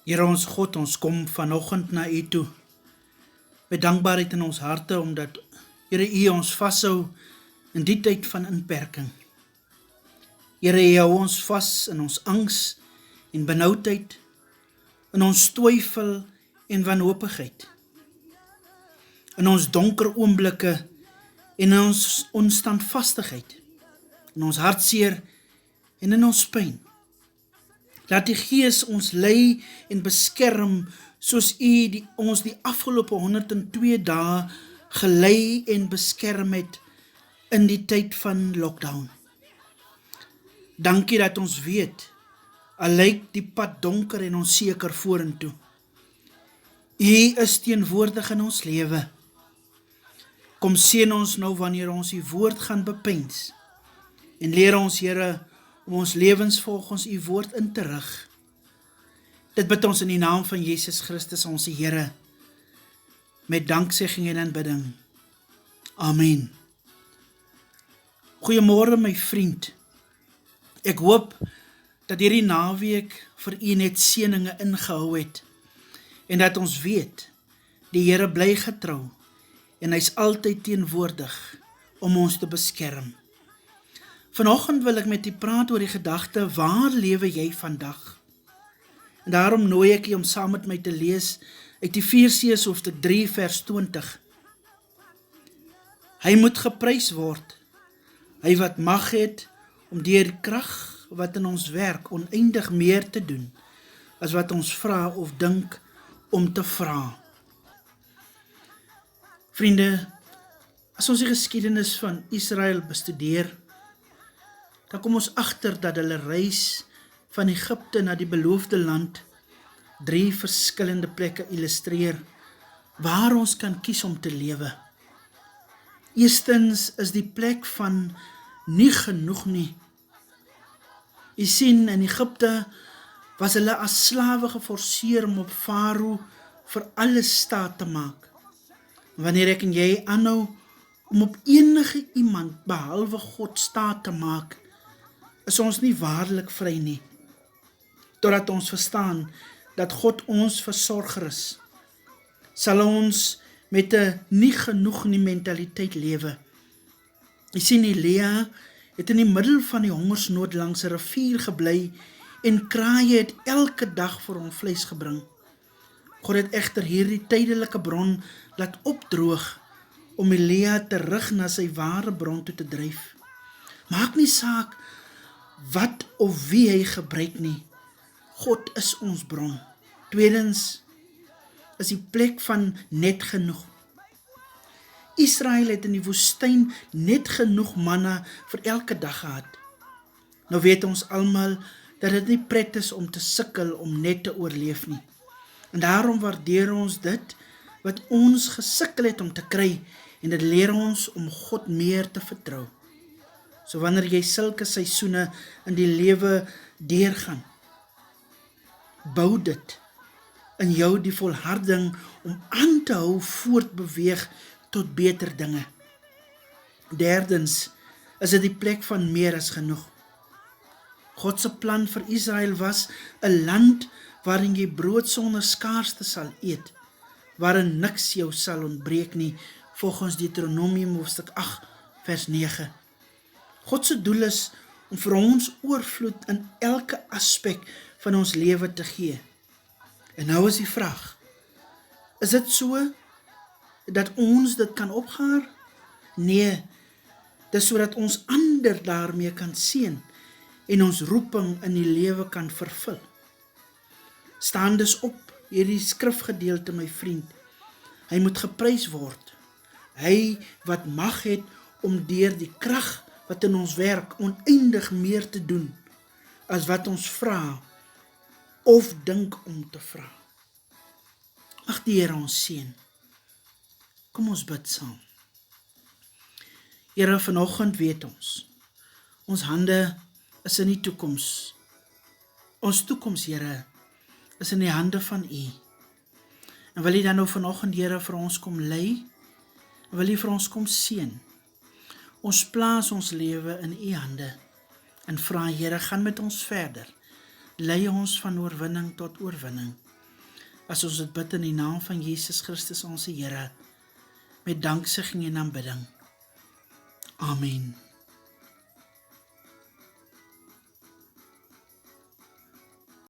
Here ons God, ons kom vanoggend na U toe, met dankbaarheid in ons harte, omdat Here U ons vashou in die tyd van inperking. Here, U hou ons vas in ons angs en benoudheid, in ons twyfel en wanhoopigheid, in ons donker oomblikke en in ons onstandvastigheid, in ons hartseer en in ons pyn. Laat die Gees ons lei en beskerm, soos U ons die afgelope 102 dae gelei en beskerm het in die tyd van lockdown. Dankie dat ons weet, al lyk die pad donker en onseker vorentoe, U is teenwoordig in ons lewe. Kom seën ons nou wanneer ons U woord gaan bepens, en leer ons, Here, om ons lewens volgens U woord in te rig. Dit bid ons in die naam van Jesus Christus, ons Here, met danksegging en aanbidding. Amen. Goeiemôre my vriend. Ek hoop dat hierdie naweek vir U net seëninge ingehou het, en dat ons weet, die Here bly getrou, en hy's altyd teenwoordig om ons te beskerm. Vanoggend wil ek met u praat oor die gedagte, waar lewe jy vandag? En daarom nooi ek u om saam met my te lees uit Efesiërs hoofstuk 3 vers 20. Hy moet geprys word, hy wat mag het om deur die krag wat in ons werk oneindig meer te doen, as wat ons vra of dink om te vra. Vriende, as ons die geskiedenis van Israel bestudeer, dan kom ons agter dat hulle reis van Egipte na die beloofde land 3 verskillende plekke illustreer waar ons kan kies om te lewe. Eerstens is die plek van nie genoeg nie. Jy sien, in Egipte was hulle as slawe geforseer om op Farao vir alles staat te maak. Wanneer ek en jy aanhou om op enige iemand behalwe God staat te maak, is ons nie waarlik vry nie, totdat ons verstaan dat God ons versorger is, sal ons met 'n nie genoeg nie mentaliteit lewe. Jy sien, Elia het in die middel van die hongersnood langs 'n rivier gebly en kraaie het elke dag vir hom vleis gebring. God het egter hierdie tydelike bron laat opdroog om Elia terug na sy ware bron toe te dryf. Maak nie saak wat of wie hy gebruik nie. God is ons bron. Tweedens is die plek van net genoeg. Israel het in die woestyn net genoeg manna vir elke dag gehad. Nou weet ons almal dat dit nie pret is om te sukkel om net te oorleef nie. En daarom waardeer ons dit wat ons gesukkel het om te kry, en dit leer ons om God meer te vertrou. So wanneer jy sulke seisoene in die lewe deurgaan, bou dit in jou die volharding om aan te hou voortbeweeg tot beter dinge. Derdens is dit die plek van meer as genoeg. God se plan vir Israel was 'n land waarin jy brood sonder skaarste sal eet, waarin niks jou sal ontbreek nie, volgens Deuteronomium hoofstuk 8 vers 9. God se doel is om vir ons oorvloed in elke aspek van ons lewe te gee. En nou is die vraag, is dit so dat ons dit kan opgaar? Nee, dis sodat ons ander daarmee kan seën en ons roeping in die lewe kan vervul. Staan dus op hierdie skrifgedeelte, my vriend. Hy moet geprys word. Hy wat mag het om deur die krag wat in ons werk oneindig meer te doen, as wat ons vra of dink om te vra. Mag die Here ons seën. Kom ons bid saam. Here, vanoggend weet ons hande is in die toekoms. Ons toekoms, Here, is in die hande van U. En wil U dan nou vanoggend, Here, vir ons kom lei, en wil U vir ons kom seën. Ons plaas ons lewe in U hande, en vra, Here, gaan met ons verder. Lei ons van oorwinning tot oorwinning. as ons dit bid in die naam van Jesus Christus, ons Here, met danksegging en aanbidding. Amen.